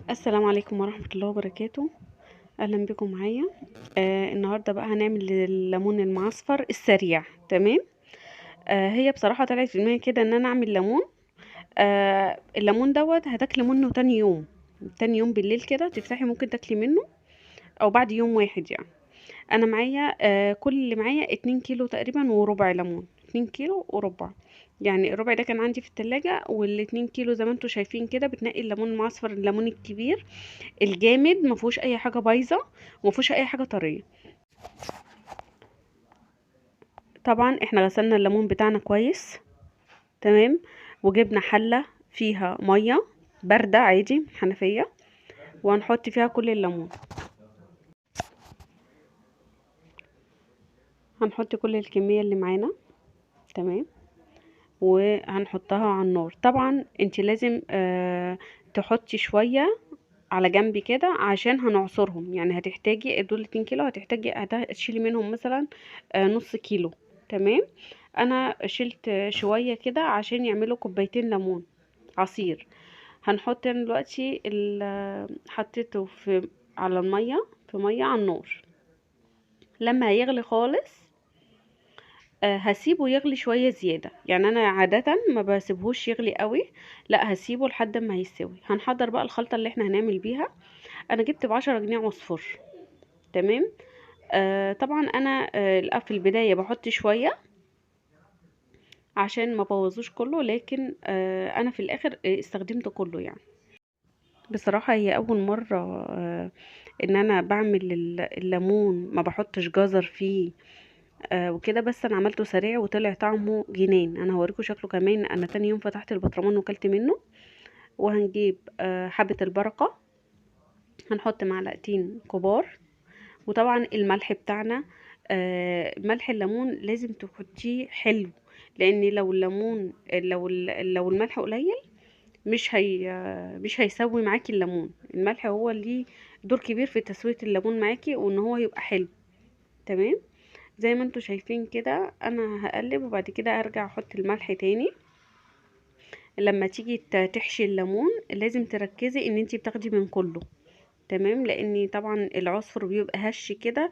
السلام عليكم ورحمة الله وبركاته. اهلا بكم معايا. النهارده بقى هنعمل الليمون المعصفر السريع. تمام. هي بصراحة طلعت في دماغي كده ان انا اعمل ليمون. الليمون دوت هتاكلي منه تاني يوم. تاني يوم بالليل كده تفتحي ممكن تاكلي منه، او بعد يوم واحد يعني. انا معايا كل اللي معايا 2 كيلو تقريبا وربع ليمون، 2 كيلو وربع. يعني الربع ده كان عندي في التلاجة، وال2 كيلو زي ما انتوا شايفين كده بتنقي الليمون المعصفر، الليمون الكبير الجامد، ما فيهوش اي حاجه بايظه وما فيهوش اي حاجه طريه. طبعا احنا غسلنا الليمون بتاعنا كويس. تمام. وجبنا حله فيها ميه بارده عادي من الحنفيه، وهنحط فيها كل الليمون. هنحط كل الكميه اللي معانا. تمام. وهنحطها على النار. طبعا انت لازم تحطي شويه على جنب كده عشان هنعصرهم. يعني هتحتاجي دول 2 كيلو، هتحتاجي تشيلي منهم مثلا نص كيلو. تمام. انا شلت شوية كده عشان يعملوا كوبايتين ليمون عصير. هنحط انا دلوقتي حطيته على المية، في مية على النار. لما هيغلي خالص هسيبه يغلي شوية زيادة. يعني انا عادة ما بسيبهوش يغلي قوي، لا هسيبه لحد ما هيستوي. هنحضر بقى الخلطة اللي احنا هنعمل بيها. انا جبت ب10 جنيه عصفر. تمام. طبعا انا في البداية بحط شوية عشان ما بوظوش كله، لكن انا في الاخر استخدمت كله يعني. بصراحة هي اول مرة ان انا بعمل الليمون ما بحطش جزر فيه وكده. بس انا عملته سريع وطلع طعمه جنان. انا هوريكم شكله كمان. انا تاني يوم فتحت البطرمان وكلت منه. وهنجيب حبة البركة، هنحط معلقتين كبار. وطبعا الملح بتاعنا، ملح الليمون لازم تحطيه حلو، لان لو الليمون لو الملح قليل مش هيسوي معاكي الليمون. الملح هو ليه دور كبير في تسوية الليمون معاكي وان هو يبقى حلو. تمام. زي ما انتوا شايفين كده انا هقلب، وبعد كده ارجع احط الملح تاني. لما تيجي تحشي الليمون لازم تركزي ان انتي بتاخدي من كله. تمام. لان طبعا العصفر بيبقى هش كده،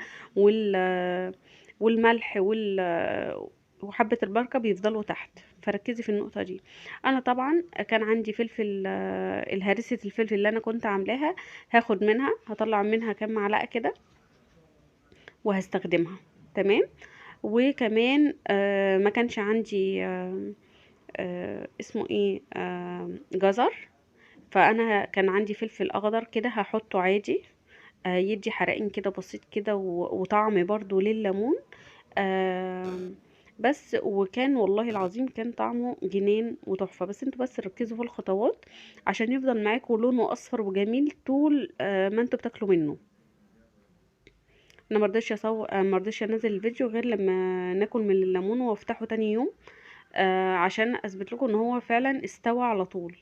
والملح وحبة البركة بيفضلوا تحت. فركزي في النقطة دي. انا طبعا كان عندي فلفل، الهريسة الفلفل اللي انا كنت عاملاها هاخد منها، هطلع منها كام معلقة كده وهستخدمها. تمام. وكمان ما كانش عندي اسمه ايه جزر. فانا كان عندي فلفل اخضر كده هحطه عادي، يدي حرقين كده بسيط كده وطعم برضو لليمون. آم، بس وكان والله العظيم كان طعمه جنان وتحفة. بس انتوا بس ركزوا في الخطوات عشان يفضل معاكوا لونه اصفر وجميل طول ما انتوا بتاكلوا منه. انا مرضيش مرضيش انزل الفيديو غير لما ناكل من الليمون وافتحه تاني يوم، عشان اثبت لكم ان هو فعلا استوى على طول.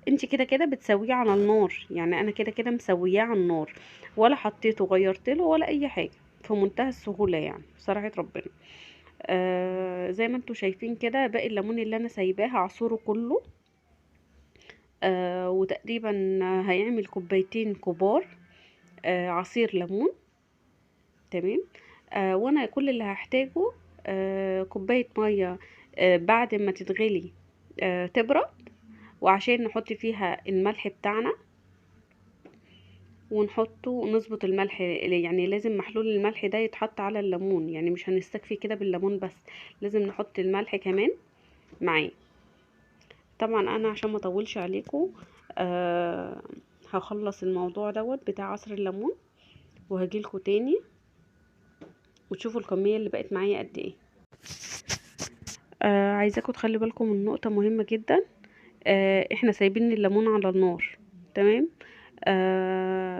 انت كده كده بتسويه على النار. يعني انا كده كده مسوياه على النار، ولا حطيته غيرت له ولا اي حاجه. في منتهى السهوله يعني بصراحه ربنا. زي ما انتوا شايفين كده باقي الليمون اللي انا سايباه عصوره كله. وتقريبا هيعمل كوبايتين كبار عصير ليمون. تمام. وانا كل اللي هحتاجه كوبايه ميه بعد ما تتغلي تبرد، وعشان نحط فيها الملح بتاعنا ونحطه ونظبط الملح. يعني لازم محلول الملح ده يتحط على الليمون، يعني مش هنستكفي كده بالليمون بس، لازم نحط الملح كمان معاه. طبعا انا عشان ما اطولش عليكم أه هخلص الموضوع دوت بتاع عصر الليمون وهجيلكوا تاني وتشوفوا الكمية اللي بقت معايا قد ايه. عايزاكم تخلي بالكم من نقطة مهمة جدا. احنا سايبين الليمون على النار. تمام.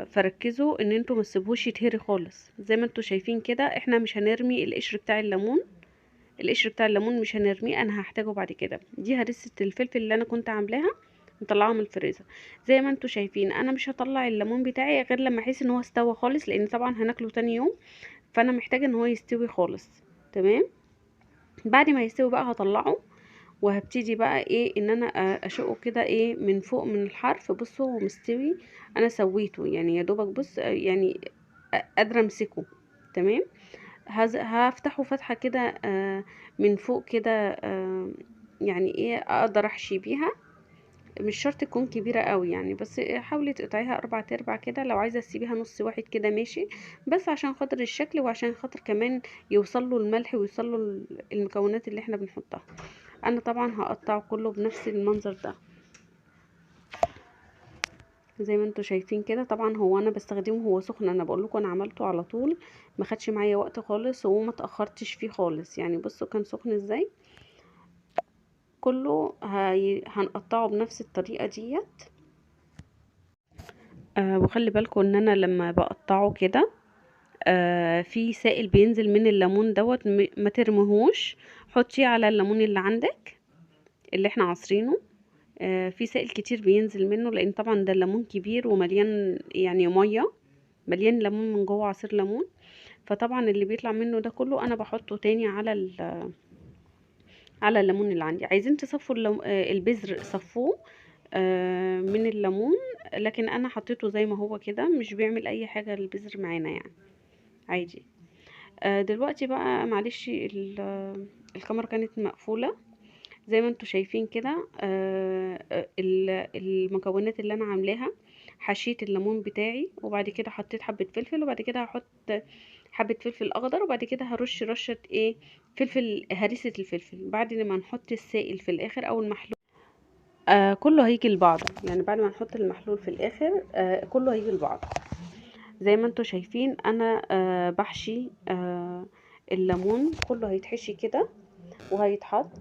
فركزوا ان انتوا ما تسيبوش يتهري خالص. زي ما انتوا شايفين كده احنا مش هنرمي القشر بتاع الليمون. القشر بتاع الليمون مش هنرميه، انا هحتاجه بعد كده. دي هرسة الفلفل اللي انا كنت عاملاها مطلعاها من الفريزر. زي ما انتوا شايفين انا مش هطلع الليمون بتاعي غير لما احس ان هو استوى خالص، لان طبعا هناكله تاني يوم، فانا محتاجه ان هو يستوي خالص. تمام. بعد ما يستوي بقى هطلعه وهبتدي بقى ايه ان انا اشقه كده ايه من فوق من الحرف. بصوا هو مستوي، انا سويته يعني يا دوبك. بص يعني قادره امسكه. تمام. هفتحه فتحه كده من فوق كده، يعني ايه اقدر احشي بيها. مش شرط تكون كبيرة قوي يعني، بس حاولي تقطعيها 4/4 كده. لو عايزة تسيبيها نص واحد كده ماشي، بس عشان خاطر الشكل وعشان خاطر كمان يوصل له الملح ويوصل له المكونات اللي احنا بنحطها. انا طبعا هقطعه كله بنفس المنظر ده زي ما انتوا شايفين كده. طبعا هو انا بستخدمه هو سخن، انا بقول لكم انا عملته على طول، ما خدش معايا وقت خالص وما تاخرتش فيه خالص يعني. بصوا كان سخن ازاي. كله هنقطعه بنفس الطريقة ديت. وخلي بالكم ان انا لما بقطعه كده في سائل بينزل من الليمون دوت، ما ترميهوش، حطيه على الليمون اللي عندك اللي احنا عصرينه. في سائل كتير بينزل منه، لان طبعا ده الليمون كبير ومليان يعني ميه، مليان ليمون من جوه، عصير ليمون. فطبعا اللي بيطلع منه ده كله انا بحطه تاني على الليمون اللي عندي. عايزين تصفوا البذر صفوه من الليمون، لكن انا حطيته زي ما هو كده، مش بيعمل اي حاجه البذر معانا يعني، عادي. دلوقتي بقى معلش الكاميرا كانت مقفولة. زي ما انتوا شايفين كده المكونات اللي انا عاملاها. حشيت الليمون بتاعي، وبعد كده حطيت حبة فلفل، وبعد كده هحط حبة فلفل اخضر، وبعد كده هرش رشة ايه فلفل، هريسة الفلفل، بعد ما نحط السائل في الاخر او المحلول. كله هيجي لبعضه يعني، بعد ما نحط المحلول في الاخر كله هيجي لبعضه. زي ما انتوا شايفين انا بحشي الليمون كله هيتحشي كده وهيتحط.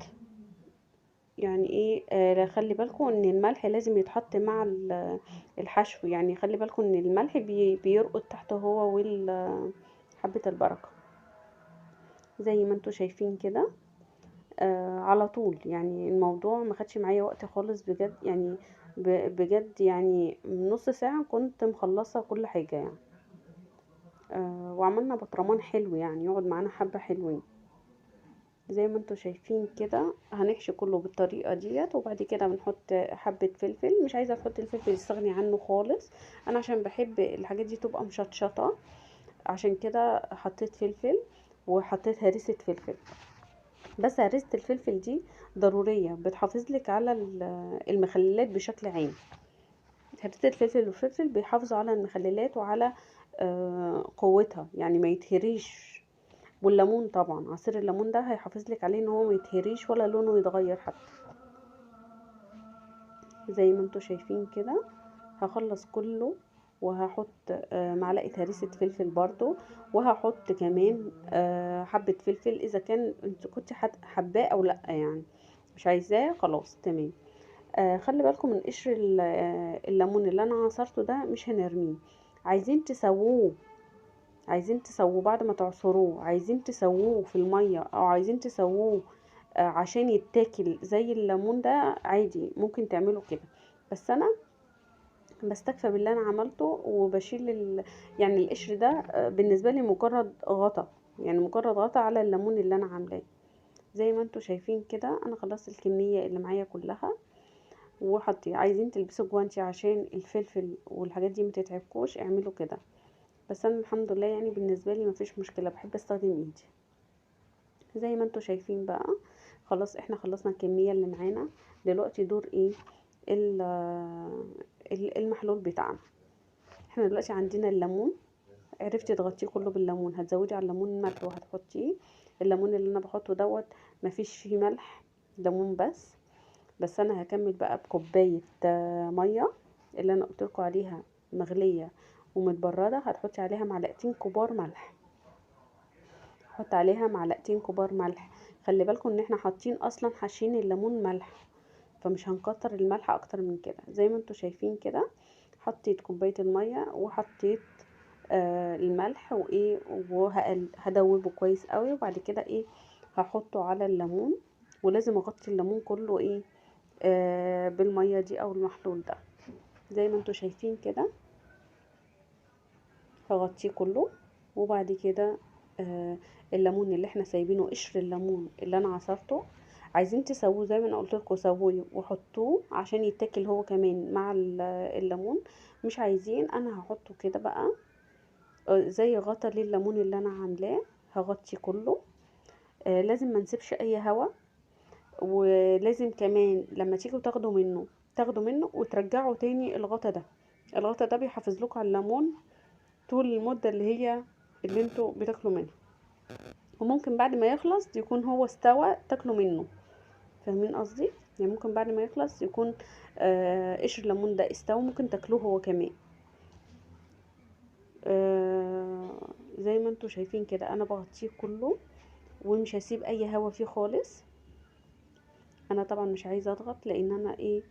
يعني ايه خلي بالكم ان الملح لازم يتحط مع الحشو يعني. خلي بالكم ان الملح بيرقد تحت هو حبة البركة. زي ما انتوا شايفين كده على طول يعني. الموضوع ما خدش معايا وقت خالص بجد يعني. بجد يعني نص ساعة كنت مخلصة كل حاجة يعني. وعملنا بطرمان حلو يعني، يقعد معانا حبة حلوين. زي ما انتوا شايفين كده هنحشي كله بالطريقة ديت، وبعد كده بنحط حبة فلفل. مش عايزة تحط الفلفل استغني عنه خالص، انا عشان بحب الحاجات دي تبقى مشطشطة، عشان كده حطيت فلفل وحطيت هريسة فلفل. بس هريسة الفلفل دي ضرورية، بتحافظ لك على المخللات بشكل عام. هريسة الفلفل والفلفل بيحافظوا على المخللات وعلى قوتها يعني، ما يتهريش. والليمون طبعا، عصير الليمون ده هيحافظ لك عليه ان هو ما يتهريش ولا لونه يتغير حتى. زي ما انتوا شايفين كده هخلص كله، وهحط معلقه هريسه فلفل برضو، وهحط كمان حبه فلفل اذا كان انت كنت حباه او لا يعني. مش عايزاه خلاص تمام. خلي بالكم من قشر الليمون اللي انا عصرته ده، مش هنرميه. عايزين تسووه، عايزين تسووه بعد ما تعصروه، عايزين تسووه في المية او عايزين تسووه عشان يتاكل زي الليمون ده، عادي ممكن تعملوا كده. بس انا بستكفى باللي انا عملته وبشيل يعني القشر ده بالنسبة لي مجرد غطا يعني، مجرد غطا على الليمون اللي انا عاملاه. زي ما انتوا شايفين كده انا خلصت الكمية اللي معايا كلها وحطي. عايزين تلبسوا جوانتي عشان الفلفل والحاجات دي متتعبكوش، اعملوا كده. بس انا الحمد لله يعني بالنسبه لي مفيش مشكله، بحب استخدم ايدي. زي ما انتوا شايفين بقى خلاص احنا خلصنا الكميه اللي معانا. دلوقتي دور ايه المحلول بتاعنا. احنا دلوقتي عندنا الليمون، عرفتي تغطيه كله بالليمون، هتزودي على الليمون ملح وهتحطيه. الليمون اللي انا بحطه دوت مفيش فيه ملح، ليمون بس. بس انا هكمل بقى بكوبايه ميه اللي انا قلت عليها مغليه ومتبرده. هتحطي عليها معلقتين كبار ملح، حط عليها معلقتين كبار ملح. خلي بالكم ان احنا حاطين اصلا حاشين الليمون ملح، فمش هنكتر الملح اكتر من كده. زي ما انتوا شايفين كده حطيت كوبايه الميه وحطيت الملح وايه، وهدوبه كويس قوي. وبعد كده ايه هحطه على الليمون، ولازم اغطي الليمون كله ايه بالميه دي او المحلول ده. زي ما انتوا شايفين كده هغطيه كله. وبعد كده الليمون اللي احنا سايبينه، قشر الليمون اللي انا عصرته، عايزين تسووه زي ما انا قلت لكم سووه وحطوه عشان يتاكل هو كمان مع الليمون. مش عايزين، انا هحطه كده بقى زي غطا لليمون اللي انا عاملاه، هغطي كله. لازم ما نسيبش اي هوا. ولازم كمان لما تيجوا تاخدوا منه وترجعوا تاني الغطا ده. الغطا ده بيحافظ لكم على الليمون طول المدة اللي انتوا بتاكلوا منها. وممكن بعد ما يخلص يكون هو استوى تاكلوا منه. فاهمين قصدي؟ يعني ممكن بعد ما يخلص يكون قشر الليمون ده استوى، ممكن تاكلوه هو كمان. زي ما انتوا شايفين كده انا بغطيه كله ومش هسيب اي هوا فيه خالص. انا طبعا مش عايزه اضغط لان انا ايه،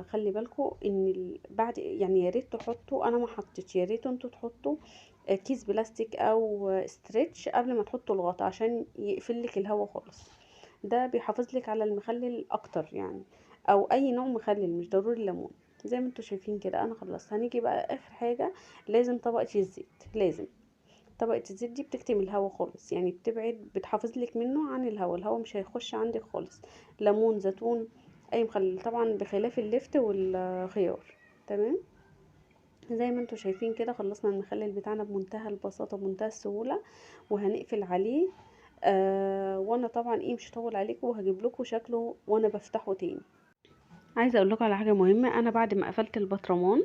خلي بالكم ان بعد يعني يا ريت تحطوا، انا ما حطيتش، يا ريت انتوا تحطوا كيس بلاستيك او ستريتش قبل ما تحطوا الغطا عشان يقفل لك الهواء خالص. ده بيحافظ لك على المخلل اكتر يعني، او اي نوع مخلل مش ضروري الليمون. زي ما انتوا شايفين كده انا خلصت. هنيجي بقى اخر حاجه، لازم طبقه الزيت. لازم طبقة الزيت دي بتكتم الهواء خالص، يعني بتحافظ لك منه عن الهواء مش هيخش عندك خالص. ليمون، زيتون، اي مخلل طبعا بخلاف اللفت والخيار. تمام. زي ما انتوا شايفين كده خلصنا المخلل بتاعنا بمنتهى البساطة بمنتهى السهولة. وهنقفل عليه. وانا طبعا ايه مش هطول عليكم وهجيب لكم شكله وانا بفتحه تاني. عايزه اقول لكم على حاجه مهمه. انا بعد ما قفلت البطرمان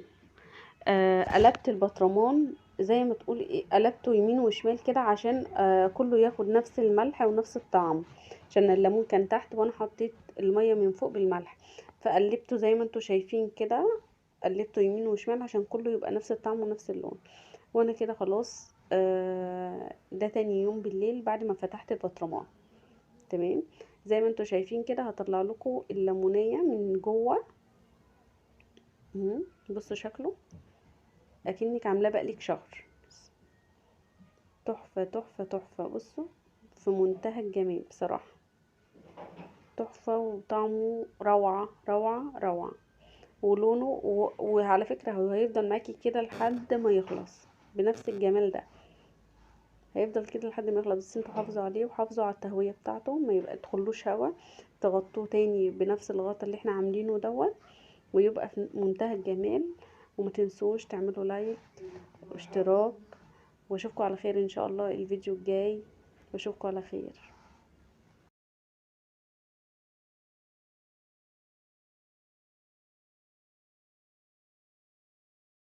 قلبت البطرمان زي ما تقول ايه، قلبته يمين وشمال كده عشان كله ياخد نفس الملح ونفس الطعم. عشان الليمون كان تحت وانا حطيت المية من فوق بالملح. فقلبته زي ما انتوا شايفين كده، قلبته يمين وشمال عشان كله يبقى نفس الطعم ونفس اللون. وانا كده خلاص. ده تاني يوم بالليل بعد ما فتحت البطرمان. تمام. زي ما انتوا شايفين كده هطلع لكم الليمونية من جوه. بصوا شكله اكنك عاملاه بقالك شهر. تحفة تحفة تحفة. بصوا في منتهى الجمال بصراحة. تحفة وطعمه روعة روعة روعة. ولونه وعلى فكرة هو هيفضل معاكي كده لحد ما يخلص بنفس الجمال ده. هيفضل كده لحد ما يخلص، بس انتوا حافظوا عليه وحافظوا على التهوية بتاعته ما يبقى تدخلوش هوا. تغطوه تاني بنفس الغطا اللي احنا عاملينه دوت، ويبقى في منتهى الجمال. وما تنسوش تعملوا لايك واشتراك. واشوفكم على خير ان شاء الله الفيديو الجاي. واشوفكم على خير.